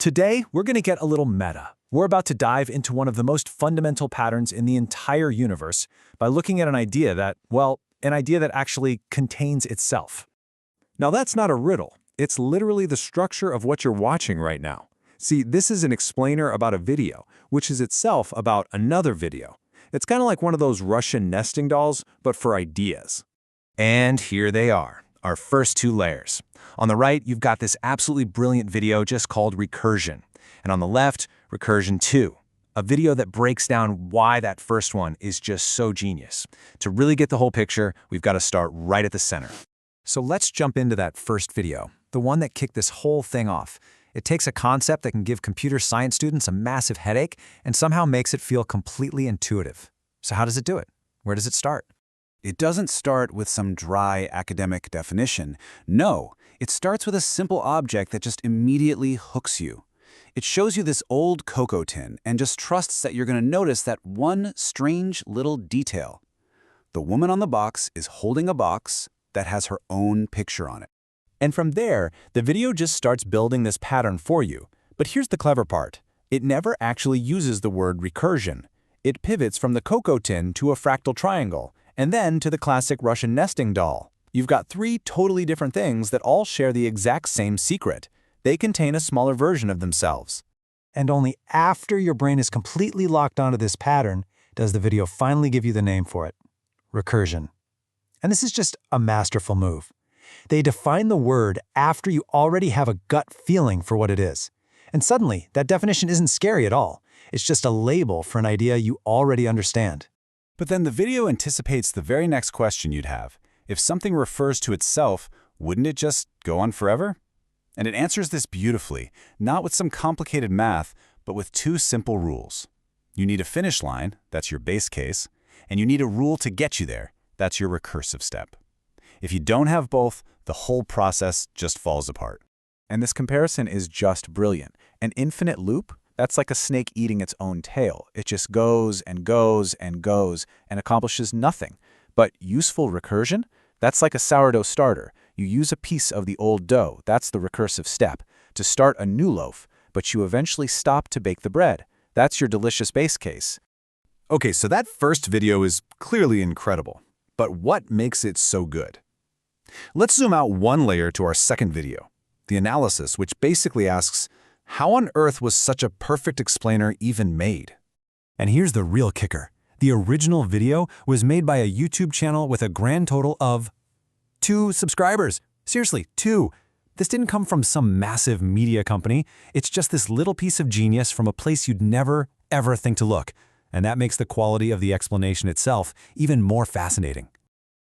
Today, we're going to get a little meta. We're about to dive into one of the most fundamental patterns in the entire universe by looking at an idea that actually contains itself. Now, that's not a riddle. It's literally the structure of what you're watching right now. See, this is an explainer about a video, which is itself about another video. It's kind of like one of those Russian nesting dolls, but for ideas. And here they are, our first two layers. On the right, you've got this absolutely brilliant video just called Recursion. And on the left, Recursion II, a video that breaks down why that first one is just so genius. To really get the whole picture, we've got to start right at the center. So let's jump into that first video, the one that kicked this whole thing off. It takes a concept that can give computer science students a massive headache and somehow makes it feel completely intuitive. So how does it do it? Where does it start? It doesn't start with some dry academic definition. No, it starts with a simple object that just immediately hooks you. It shows you this old cocoa tin and just trusts that you're going to notice that one strange little detail. The woman on the box is holding a box that has her own picture on it. And from there, the video just starts building this pattern for you. But here's the clever part. It never actually uses the word recursion. It pivots from the cocoa tin to a fractal triangle, and then to the classic Russian nesting doll. You've got three totally different things that all share the exact same secret. They contain a smaller version of themselves. And only after your brain is completely locked onto this pattern does the video finally give you the name for it: recursion. And this is just a masterful move. They define the word after you already have a gut feeling for what it is. And suddenly, that definition isn't scary at all. It's just a label for an idea you already understand. But then the video anticipates the very next question you'd have. If something refers to itself, wouldn't it just go on forever? And it answers this beautifully, not with some complicated math, but with two simple rules. You need a finish line, that's your base case, and you need a rule to get you there, that's your recursive step. If you don't have both, the whole process just falls apart. And this comparison is just brilliant. An infinite loop, that's like a snake eating its own tail. It just goes and goes and goes and accomplishes nothing. But useful recursion, that's like a sourdough starter. You use a piece of the old dough, that's the recursive step, to start a new loaf, but you eventually stop to bake the bread. That's your delicious base case. Okay, so that first video is clearly incredible. But what makes it so good? Let's zoom out one layer to our second video, the analysis, which basically asks, how on earth was such a perfect explainer even made? And here's the real kicker. The original video was made by a YouTube channel with a grand total of 2 subscribers. Seriously, 2. This didn't come from some massive media company. It's just this little piece of genius from a place you'd never, ever think to look. And that makes the quality of the explanation itself even more fascinating.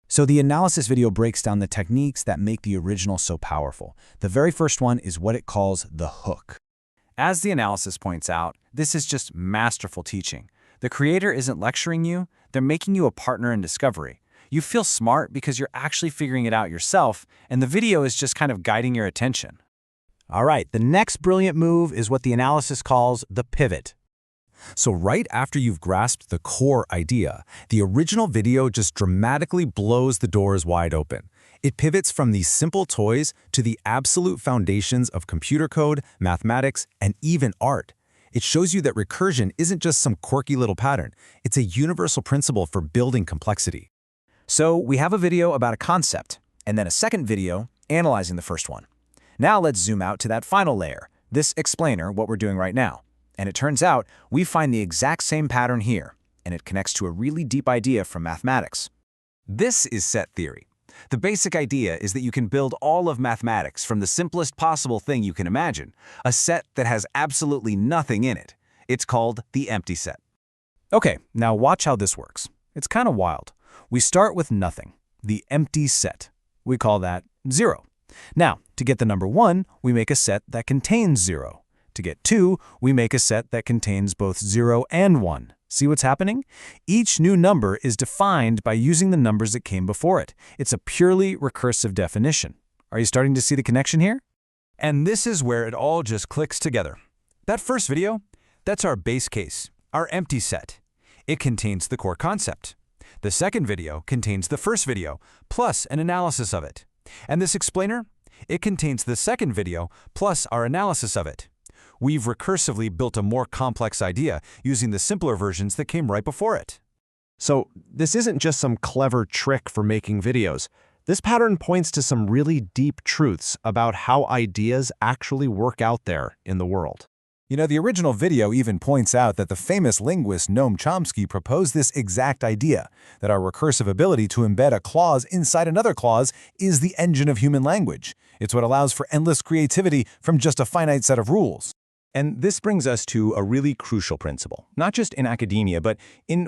So the analysis video breaks down the techniques that make the original so powerful. The very first one is what it calls the hook. As the analysis points out, this is just masterful teaching. The creator isn't lecturing you, they're making you a partner in discovery. You feel smart because you're actually figuring it out yourself, and the video is just kind of guiding your attention. All right, the next brilliant move is what the analysis calls the pivot. So right after you've grasped the core idea, the original video just dramatically blows the doors wide open. It pivots from these simple toys to the absolute foundations of computer code, mathematics, and even art. It shows you that recursion isn't just some quirky little pattern. It's a universal principle for building complexity. So we have a video about a concept, and then a second video analyzing the first one. Now let's zoom out to that final layer, this explainer, what we're doing right now. And it turns out we find the exact same pattern here, and it connects to a really deep idea from mathematics. This is set theory. The basic idea is that you can build all of mathematics from the simplest possible thing you can imagine, a set that has absolutely nothing in it. It's called the empty set. Okay, now watch how this works. It's kind of wild. We start with nothing, the empty set. We call that 0. Now, to get the number 1, we make a set that contains 0. To get 2, we make a set that contains both 0 and 1. See what's happening? Each new number is defined by using the numbers that came before it. It's a purely recursive definition. Are you starting to see the connection here? And this is where it all just clicks together. That first video, that's our base case, our empty set. It contains the core concept. The second video contains the first video, plus an analysis of it. And this explainer, it contains the second video, plus our analysis of it. We've recursively built a more complex idea using the simpler versions that came right before it. So this isn't just some clever trick for making videos. This pattern points to some really deep truths about how ideas actually work out there in the world. You know, the original video even points out that the famous linguist Noam Chomsky proposed this exact idea, that our recursive ability to embed a clause inside another clause is the engine of human language. It's what allows for endless creativity from just a finite set of rules. And this brings us to a really crucial principle, not just in academia, but in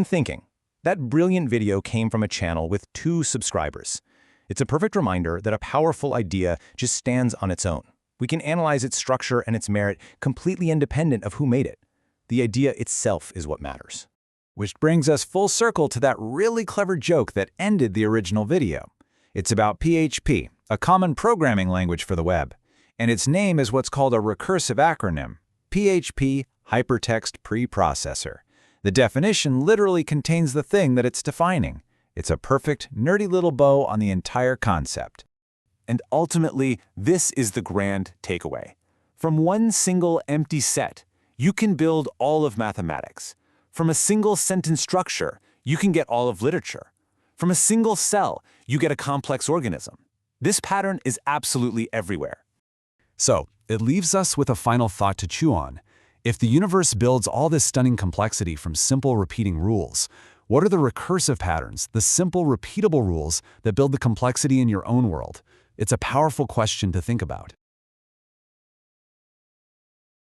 thinking. That brilliant video came from a channel with 2 subscribers. It's a perfect reminder that a powerful idea just stands on its own. We can analyze its structure and its merit completely independent of who made it. The idea itself is what matters. Which brings us full circle to that really clever joke that ended the original video. It's about PHP, a common programming language for the web. And its name is what's called a recursive acronym, PHP Hypertext Preprocessor. The definition literally contains the thing that it's defining. It's a perfect, nerdy little bow on the entire concept. And ultimately, this is the grand takeaway. From one single empty set, you can build all of mathematics. From a single sentence structure, you can get all of literature. From a single cell, you get a complex organism. This pattern is absolutely everywhere. So, it leaves us with a final thought to chew on. If the universe builds all this stunning complexity from simple repeating rules, what are the recursive patterns, the simple repeatable rules that build the complexity in your own world? It's a powerful question to think about.